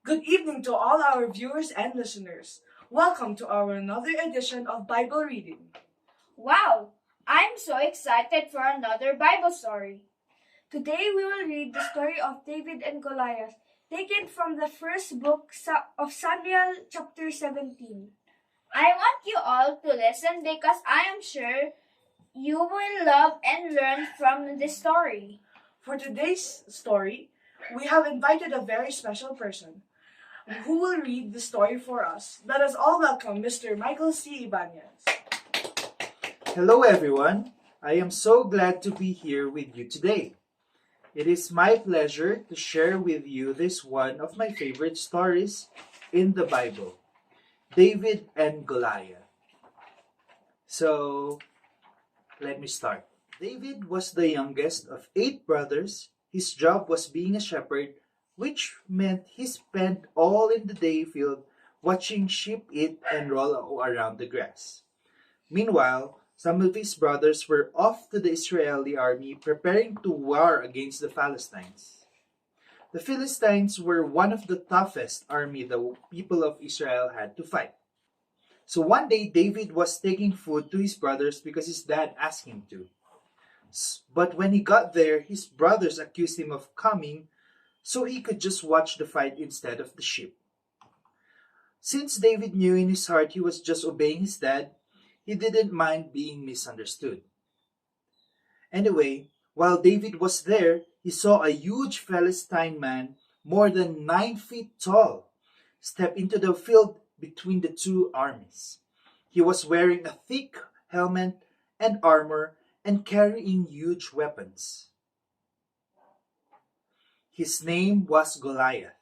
Good evening to all our viewers and listeners. Welcome to our another edition of Bible reading. Wow! I'm so excited for another Bible story. Today we will read the story of David and Goliath, taken from the first book of Samuel, chapter 17. I want you all to listen because I am sure you will love and learn from this story. For today's story, we have invited a very special person who will read the story for us. Let us all welcome Mr. Michael C. Ibanez. Hello everyone. I am so glad to be here with you today. It is my pleasure to share with you this one of my favorite stories in the Bible, David and Goliath. So, let me start. David was the youngest of 8 brothers. His job was being a shepherd, which meant he spent all in the day field watching sheep eat and roll around the grass. Meanwhile, some of his brothers were off to the Israeli army preparing to war against the Philistines. The Philistines were one of the toughest army the people of Israel had to fight. So one day David was taking food to his brothers because his dad asked him to. But when he got there, his brothers accused him of coming so he could just watch the fight instead of the sheep. Since David knew in his heart he was just obeying his dad, he didn't mind being misunderstood. Anyway, while David was there, he saw a huge Philistine man, more than 9 feet tall, step into the field between the two armies. He was wearing a thick helmet and armor and carrying huge weapons. His name was Goliath,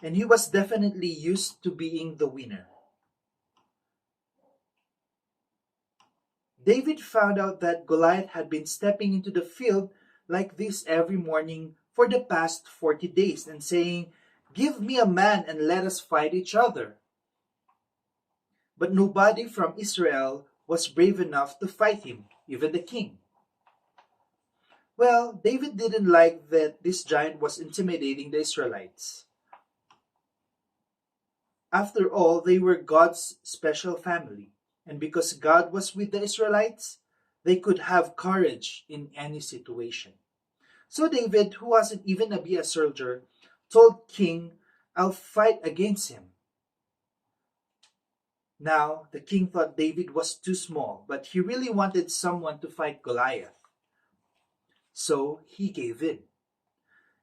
and he was definitely used to being the winner. David found out that Goliath had been stepping into the field like this every morning for the past 40 days and saying, "Give me a man and let us fight each other." But nobody from Israel was brave enough to fight him, even the king. Well, David didn't like that this giant was intimidating the Israelites. After all, they were God's special family. And because God was with the Israelites, they could have courage in any situation. So David, who wasn't even a soldier, told King, "I'll fight against him." Now, the king thought David was too small, but he really wanted someone to fight Goliath. So he gave in.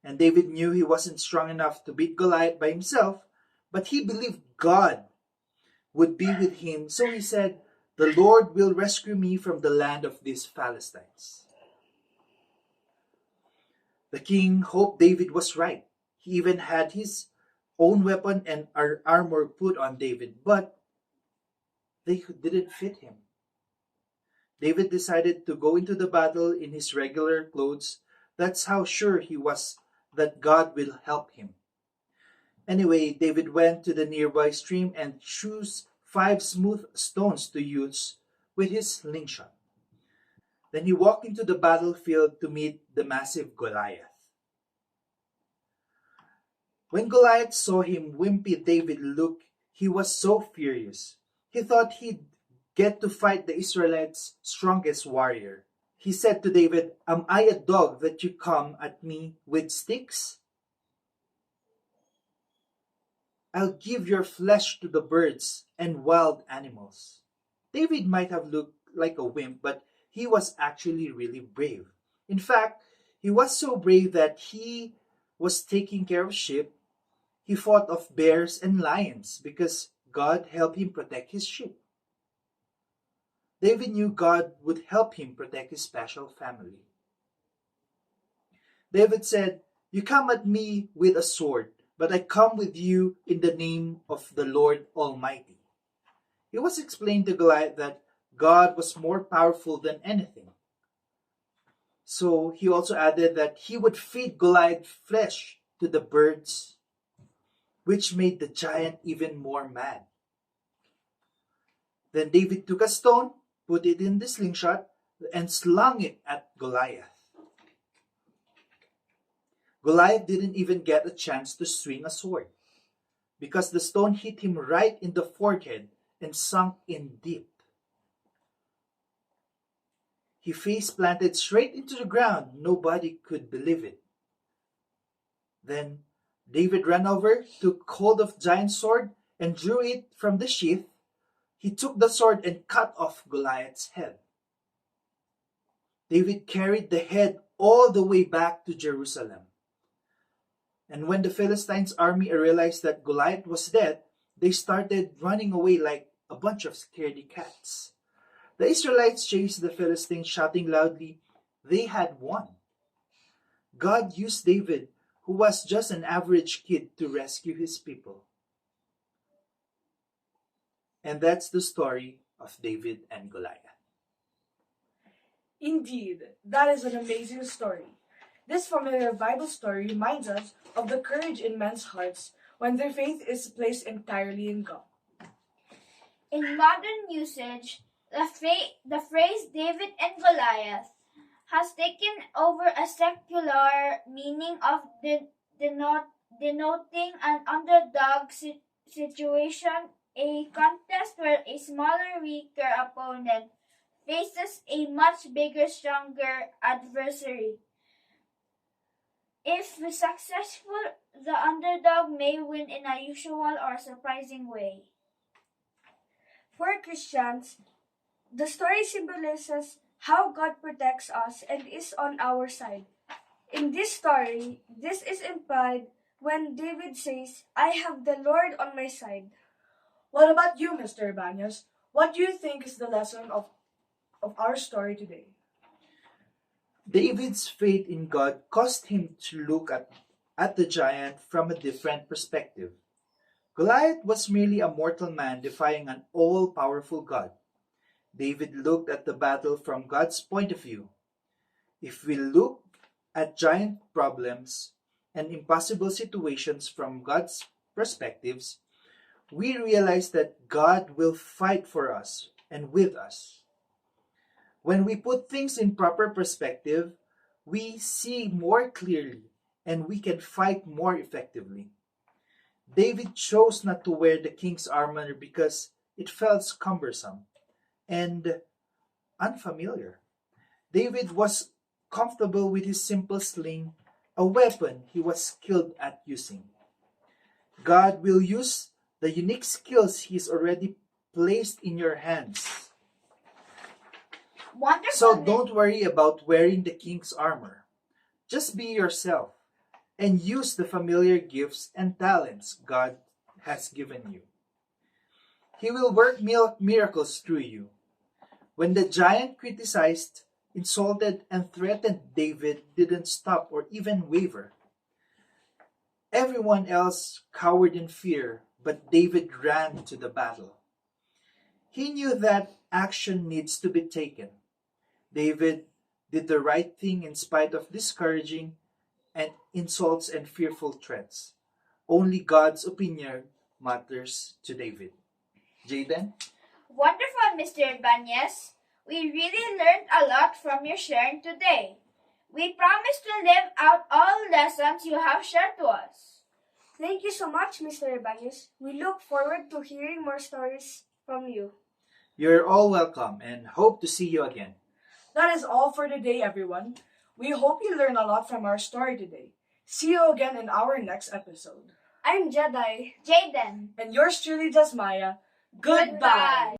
And David knew he wasn't strong enough to beat Goliath by himself, but he believed God would be with him. So he said, "The Lord will rescue me from the land of these Philistines." The king hoped David was right. He even had his own weapon and armor put on David, but they didn't fit him. David decided to go into the battle in his regular clothes. That's how sure he was that God will help him. Anyway, David went to the nearby stream and chose 5 smooth stones to use with his slingshot. Then he walked into the battlefield to meet the massive Goliath. When Goliath saw him wimpy David look, he was so furious. He thought he'd get to fight the Israelites' strongest warrior. He said to David, "Am I a dog that you come at me with sticks? I'll give your flesh to the birds and wild animals." David might have looked like a wimp, but he was actually really brave. In fact, he was so brave that he was taking care of sheep. He fought off bears and lions because God helped him protect his sheep. David knew God would help him protect his special family. David said, "You come at me with a sword, but I come with you in the name of the Lord Almighty." It was explained to Goliath that God was more powerful than anything. So he also added that he would feed Goliath's flesh to the birds, which made the giant even more mad. Then David took a stone, put it in the slingshot, and slung it at Goliath. Goliath didn't even get a chance to swing a sword. because the stone hit him right in the forehead and sunk in deep. He face planted straight into the ground. Nobody could believe it. Then David ran over, took hold of the giant's sword, and drew it from the sheath. He took the sword and cut off Goliath's head. David carried the head all the way back to Jerusalem. And when the Philistines' army realized that Goliath was dead, they started running away like a bunch of scaredy cats. The Israelites chased the Philistines, shouting loudly, they had won. God used David, who was just an average kid, to rescue his people. And that's the story of David and Goliath. Indeed, that is an amazing story. This familiar Bible story reminds us of the courage in men's hearts when their faith is placed entirely in God. In modern usage, the phrase David and Goliath has taken over a secular meaning of denoting an underdog situation, a contest where a smaller, weaker opponent faces a much bigger, stronger adversary. If successful, the underdog may win in a usual or surprising way. For Christians, the story symbolizes how God protects us and is on our side. In this story, this is implied when David says, I have the Lord on my side. What about you, Mr. Banyas? What do you think is the lesson of our story today? David's faith in God caused him to look at the giant from a different perspective. Goliath was merely a mortal man defying an all-powerful God. David looked at the battle from God's point of view. If we look at giant problems and impossible situations from God's perspectives, we realize that God will fight for us and with us. When we put things in proper perspective, we see more clearly and we can fight more effectively. David chose not to wear the king's armor because it felt cumbersome and unfamiliar. David was comfortable with his simple sling, a weapon he was skilled at using. God will use the unique skills He's already placed in your hands. Wonderful. So don't worry about wearing the king's armor. Just be yourself and use the familiar gifts and talents God has given you. He will work miracles through you. When the giant criticized, insulted, and threatened, David didn't stop or even waver. Everyone else cowered in fear, but David ran to the battle. He knew that action needs to be taken. David did the right thing in spite of discouraging and insults and fearful threats. Only God's opinion matters to David. Jaden? Wonderful, Mr. Banyas. We really learned a lot from your sharing today. We promise to live out all lessons you have shared to us. Thank you so much, Mr. Banyas. We look forward to hearing more stories from you. You're all welcome and hope to see you again. That is all for today, everyone. We hope you learned a lot from our story today. See you again in our next episode. I'm Jedi. Jaden. And yours truly, Jasmaya. Goodbye.